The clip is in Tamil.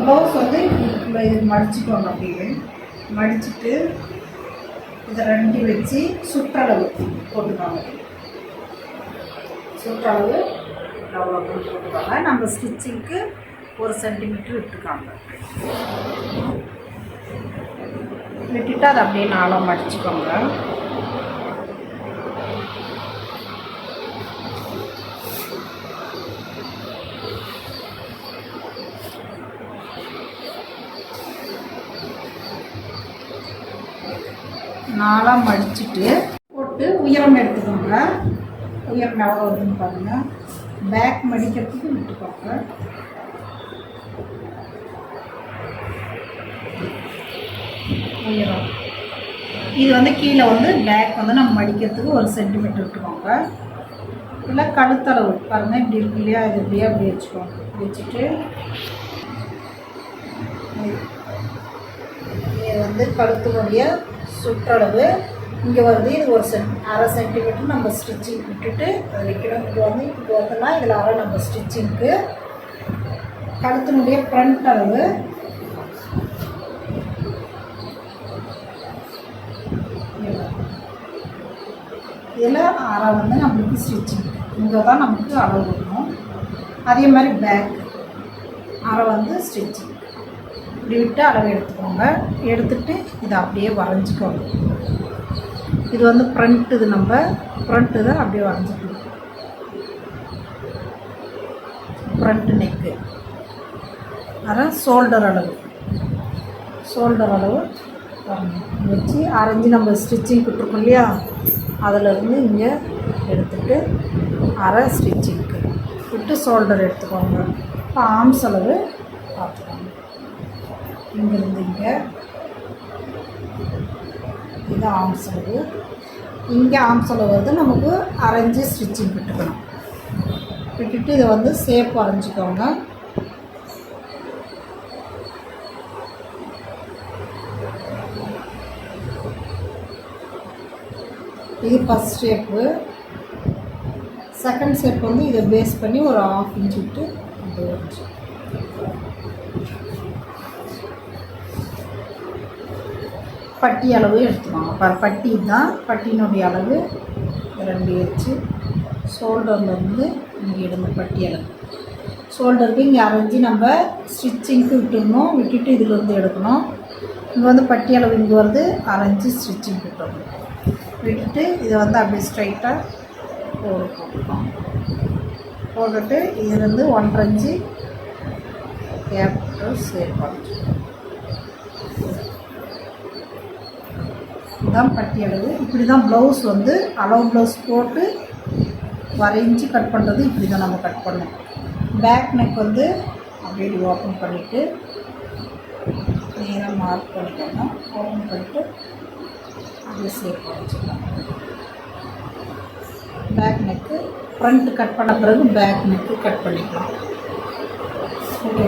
ப்ளவுஸ் வந்து இது மடிச்சுக்கோங்க. அப்படியே மடிச்சுட்டு இதை ரெண்டையும் வச்சு சுற்றளவு போட்டுக்கோங்க. சுற்றளவு அவ்வளோ போட்டுக்கோங்க. நம்ம ஸ்டிச்சிங்க்கு 1 சென்டிமீட்டர் விட்டுக்காங்க. விட்டுட்டு அதை அப்படியே 4 மடிச்சுக்கோங்க. நாளாக மடிச்சுட்டு போட்டு உயரம் எடுத்துக்கோங்க. உயரம் எவ்வளோ வருதுன்னு பாருங்கள். பேக் மடிக்கிறதுக்கு விட்டுக்கோங்க. உயரம் இது வந்து கீழே வந்து பேக் வந்து நம்ம மடிக்கிறதுக்கு 1 சென்டிமீட்டர் விட்டுக்கோங்க. இல்லை கழுத்தளவு பாருங்கள், இப்படி இருக்கு இல்லையா, இது இப்படியே அப்படி வச்சுக்கோங்க. வச்சுட்டு இது வந்து கழுத்துடைய சுற்றளவு இங்கே வருது. இது 1.5 சென்டிமீட்டர் நம்ம ஸ்டிச்சிங் விட்டுட்டு அதை வைக்கணும். இது வந்துன்னா இதில் 1/2 நம்ம ஸ்டிச்சிங்க்கு. கழுத்தினுடைய ஃப்ரண்ட் அளவு இதில் 1/2 வந்து நம்மளுக்கு ஸ்டிச்சிங். இங்கே தான் நமக்கு அளவு வரணும். அதே மாதிரி பேக் 1/2 வந்து ஸ்டிச்சிங். இப்படி விட்டு அளவு எடுத்துக்கோங்க. எடுத்துகிட்டு இதை அப்படியே வரைஞ்சிக்கோங்க. இது வந்து ஃப்ரண்ட், இது நம்ம ஃப்ரண்ட்டு தான் அப்படியே வரைஞ்சிக்கணும். ஃப்ரண்ட் நெக்கு, அதான் ஷோல்டர் அளவு. ஷோல்டர் அளவு வச்சு அரைஞ்சி நம்ம ஸ்டிச்சிங் விட்டுருக்கோம் இல்லையா, அதிலேருந்து இங்கே எடுத்துகிட்டு 1/2 ஸ்டிச்சிங்க்கு விட்டு ஷோல்டர் எடுத்துக்கோங்க. இப்போ ஆர்ம்ஸ் அளவு பார்த்துக்கோங்க. இங்கேருந்து இங்கே இது ஆர்ம்ஸ் அளவு. இங்கே ஆர்ம்ஸ் அளவு வந்து நமக்கு அரைஞ்சி ஸ்டிச்சிங் விட்டுக்கணும். விட்டுட்டு இதை வந்து ஷேப் வரைஞ்சிக்கோங்க. இது ஃபஸ்ட் ஷேப்பு. செகண்ட் ஷேப் வந்து இதை பேஸ் பண்ணி ஒரு 1/2 இன்ச் விட்டு அப்படியே வச்சு பட்டி அளவு எடுத்துக்கோங்க. பட்டி தான் பட்டியினுடைய அளவு 2 வச்சு ஷோல்டர்லேருந்து இங்கே எடுங்க. பட்டி அளவு ஷோல்டருக்கு இங்கே அரைஞ்சி நம்ம ஸ்டிச்சிங்க்கு விட்டுடணும். விட்டுட்டு இதில் வந்து எடுக்கணும். இங்கே வந்து பட்டி அளவு இங்கே வருது, அரைஞ்சி ஸ்டிச்சிங் விட்டுடணும். விட்டுட்டு இதை வந்து அப்படியே ஸ்ட்ரைட்டாக போட்டுக்கோங்க. போட்டுட்டு இதுலேருந்து 1.5 இன்ச்சு கேப் ஷேப் பண்ணிட்டு இதுதான் பட்டி அளவு. இப்படி தான் ப்ளவுஸ் வந்து அளவு ப்ளவுஸ் போட்டு வரைஞ்சி கட் பண்ணுறது. இப்படி தான் நம்ம கட் பண்ணோம். பேக் நெக் வந்து அப்படியே ஓப்பன் பண்ணிவிட்டு நேராக மார்க் பண்ணிக்கோங்க. ஓப்பன் பண்ணிவிட்டு அப்படியே ஷேப் வச்சுக்கலாம். பேக் நெக்கு ஃப்ரண்ட் கட் பண்ண பிறகு பேக் நெக்கு கட் பண்ணிக்கலாம். ஓகே.